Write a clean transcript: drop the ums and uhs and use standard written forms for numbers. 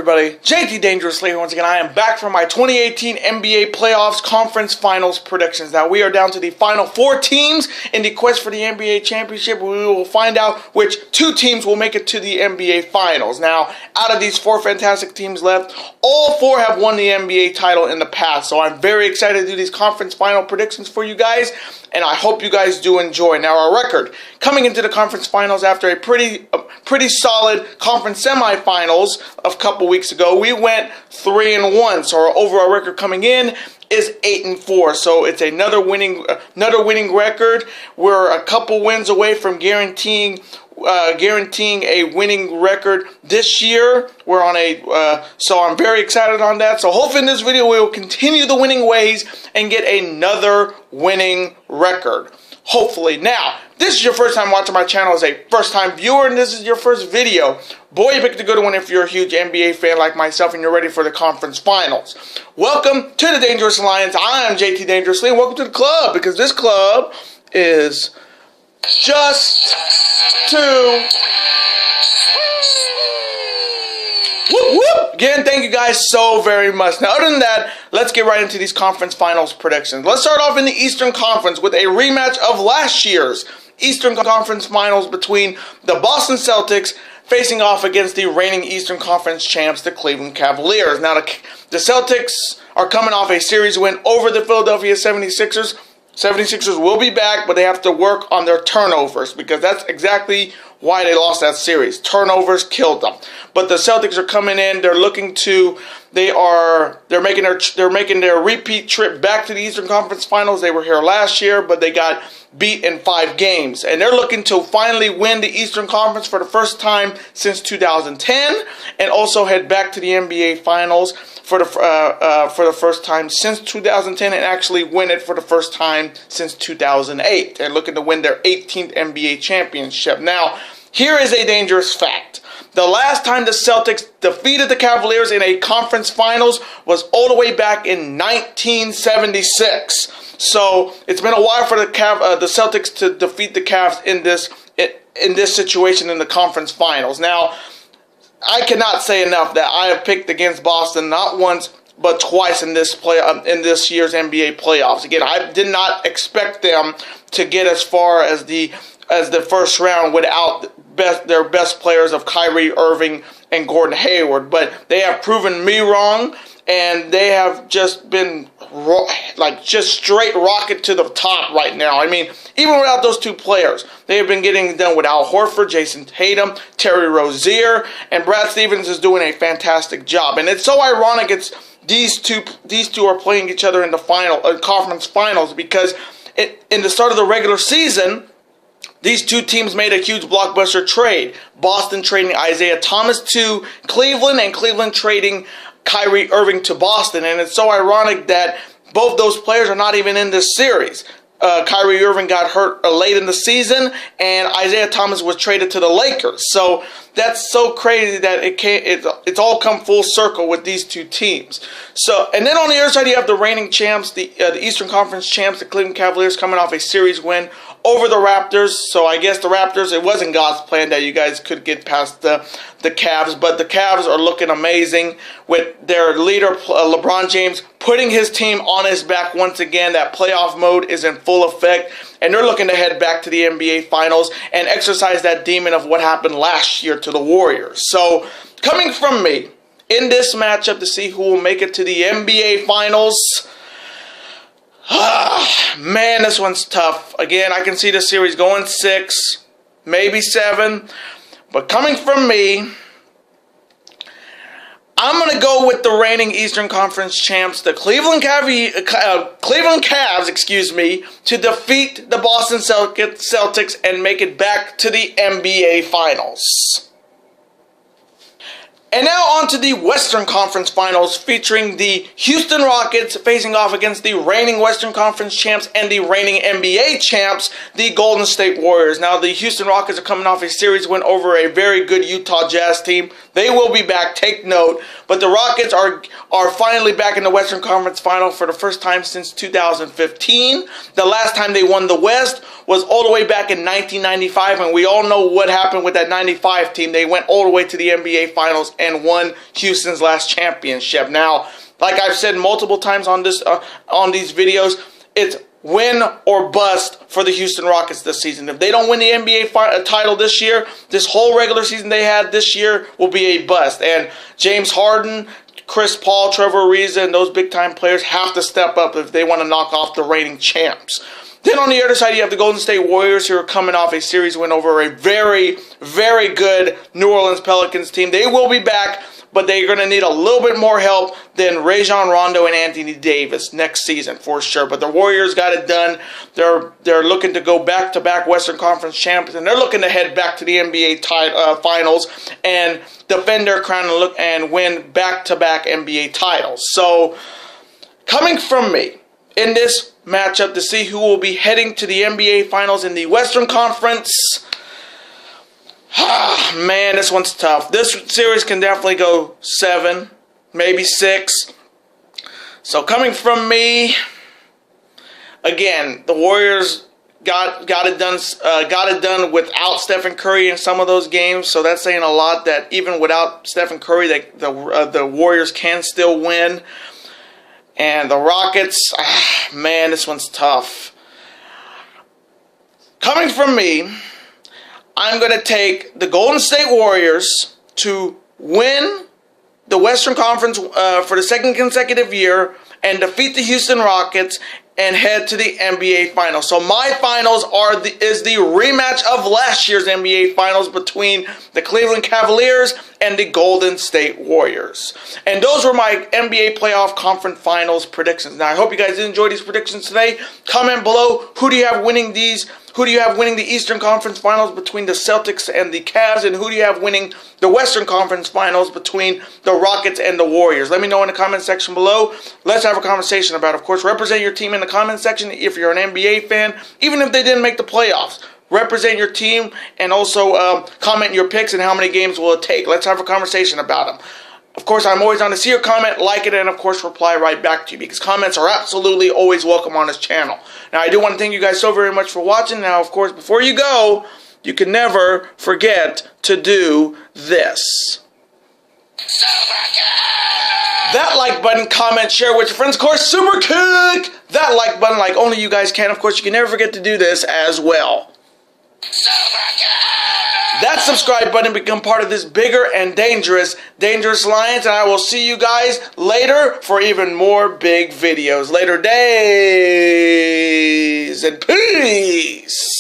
everybody? JT Dangerously here once again. I am back for my 2018 NBA Playoffs Conference Finals predictions. Now, we are down to the final 4 teams in the quest for the NBA Championship. We will find out which 2 teams will make it to the NBA Finals. Now, out of these 4 fantastic teams left, all 4 have won the NBA title in the past. So I'm very excited to do these conference final predictions for you guys, and I hope you guys do enjoy. Now, our record coming into the conference finals after a pretty solid conference semifinals a couple weeks ago, we went 3-1. So our overall record coming in is 8-4. So it's another winning record. We're a couple wins away from guaranteeing a winning record this year. We're on so I'm very excited on that. So hopefully in this video we will continue the winning ways and get another winning record. Hopefully. Now, this is your first time watching my channel as a first-time viewer, and this is your first video. Boy, you picked a good one if you're a huge NBA fan like myself and you're ready for the conference finals. Welcome to the Dangerous Alliance. I am JT Dangerously, and welcome to the club, because this club is just to whoop whoop. Again, thank you guys so very much. Now, other than that, let's get right into these conference finals predictions. Let's start off in the Eastern Conference with a rematch of last year's Eastern Conference Finals between the Boston Celtics facing off against the reigning Eastern Conference champs, the Cleveland Cavaliers. Now, the Celtics are coming off a series win over the Philadelphia 76ers. 76ers will be back, but they have to work on their turnovers, because that's exactly why they lost that series. Turnovers killed them. But the Celtics are coming in. They're looking to. They're making their repeat trip back to the Eastern Conference Finals. They were here last year, but they got beat in 5 games, and they're looking to finally win the Eastern Conference for the first time since 2010, and also head back to the NBA Finals for the first time since 2010, and actually win it for the first time since 2008, and looking to win their 18th NBA championship. Now, here is a dangerous fact. The last time the Celtics defeated the Cavaliers in a conference finals was all the way back in 1976. So it's been a while for the Celtics to defeat the Cavs in this situation in the conference finals. Now, I cannot say enough that I have picked against Boston not once but twice in this year's NBA playoffs. Again, I did not expect them to get as far as the first round without their best players of Kyrie Irving and Gordon Hayward, but they have proven me wrong, and they have just been just straight rocket to the top right now. I mean, even without those 2 players, they have been getting done with Al Horford, Jason Tatum, Terry Rozier, and Brad Stevens is doing a fantastic job. And it's so ironic these two are playing each other in the conference finals, because in the start of the regular season, these 2 teams made a huge blockbuster trade. Boston trading Isaiah Thomas to Cleveland, and Cleveland trading Kyrie Irving to Boston. And it's so ironic that both those players are not even in this series. Kyrie Irving got hurt late in the season, and Isaiah Thomas was traded to the Lakers. So that's so crazy that it's all come full circle with these 2 teams. So, and then on the other side, you have the reigning champs, the Eastern Conference champs, the Cleveland Cavaliers, coming off a series win over the Raptors. So I guess the Raptors, it wasn't God's plan that you guys could get past the Cavs, but the Cavs are looking amazing with their leader, LeBron James, putting his team on his back once again. That playoff mode is in full effect, and they're looking to head back to the NBA Finals and exercise that demon of what happened last year to the Warriors. So, coming from me, in this matchup to see who will make it to the NBA Finals, man, this one's tough. Again, I can see the series going 6, maybe 7, but coming from me, I'm going to go with the reigning Eastern Conference champs, the Cleveland Cavs, to defeat the Boston Celtics and make it back to the NBA Finals. And now on to the Western Conference Finals, featuring the Houston Rockets facing off against the reigning Western Conference champs and the reigning NBA champs, the Golden State Warriors. Now, the Houston Rockets are coming off a series win over a very good Utah Jazz team. They will be back, take note. But the Rockets are finally back in the Western Conference Final for the first time since 2015. The last time they won the West was all the way back in 1995, and we all know what happened with that 95 team. They went all the way to the NBA Finals and won Houston's last championship. Now, like I've said multiple times on these videos, it's win or bust for the Houston Rockets this season. If they don't win the NBA title this year, this whole regular season they had this year will be a bust. And James Harden, Chris Paul, Trevor Ariza, and those big-time players have to step up if they want to knock off the reigning champs. Then on the other side, you have the Golden State Warriors, who are coming off a series win over a very, very good New Orleans Pelicans team. They will be back, but they're going to need a little bit more help than Rajon Rondo and Anthony Davis next season for sure. But the Warriors got it done. They're looking to go back-to-back Western Conference champions, and they're looking to head back to the NBA Finals and defend their crown and win back-to-back NBA titles. So, coming from me in this matchup to see who will be heading to the NBA Finals in the Western Conference. Man, this one's tough. This series can definitely go 7, maybe 6. So coming from me, again, the Warriors got it done without Stephen Curry in some of those games. So that's saying a lot that even without Stephen Curry, the Warriors can still win. And the Rockets, man, this one's tough. Coming from me, I'm going to take the Golden State Warriors to win the Western Conference for the second consecutive year and defeat the Houston Rockets and head to the NBA Finals. So my finals is the rematch of last year's NBA Finals between the Cleveland Cavaliers and the Golden State Warriors. And those were my NBA Playoff Conference Finals predictions. Now, I hope you guys did enjoy these predictions today. Comment below, who do you have winning these? Who do you have winning the Eastern Conference Finals between the Celtics and the Cavs? And who do you have winning the Western Conference Finals between the Rockets and the Warriors? Let me know in the comment section below. Let's have a conversation about it. Of course, represent your team in the comment section if you're an NBA fan, even if they didn't make the playoffs. Represent your team and also comment your picks and how many games will it take. Let's have a conversation about them. Of course, I'm always on to see your comment, like it, and of course reply right back to you because comments are absolutely always welcome on this channel. Now, I do want to thank you guys so very much for watching. Now, of course, before you go, you can never forget to do this. That like button, comment, share with your friends. Of course, super kick that like button like only you guys can. Of course, you can never forget to do this as well. That subscribe button, become part of this bigger and dangerous alliance, and I will see you guys later for even more big videos. Later days, and peace!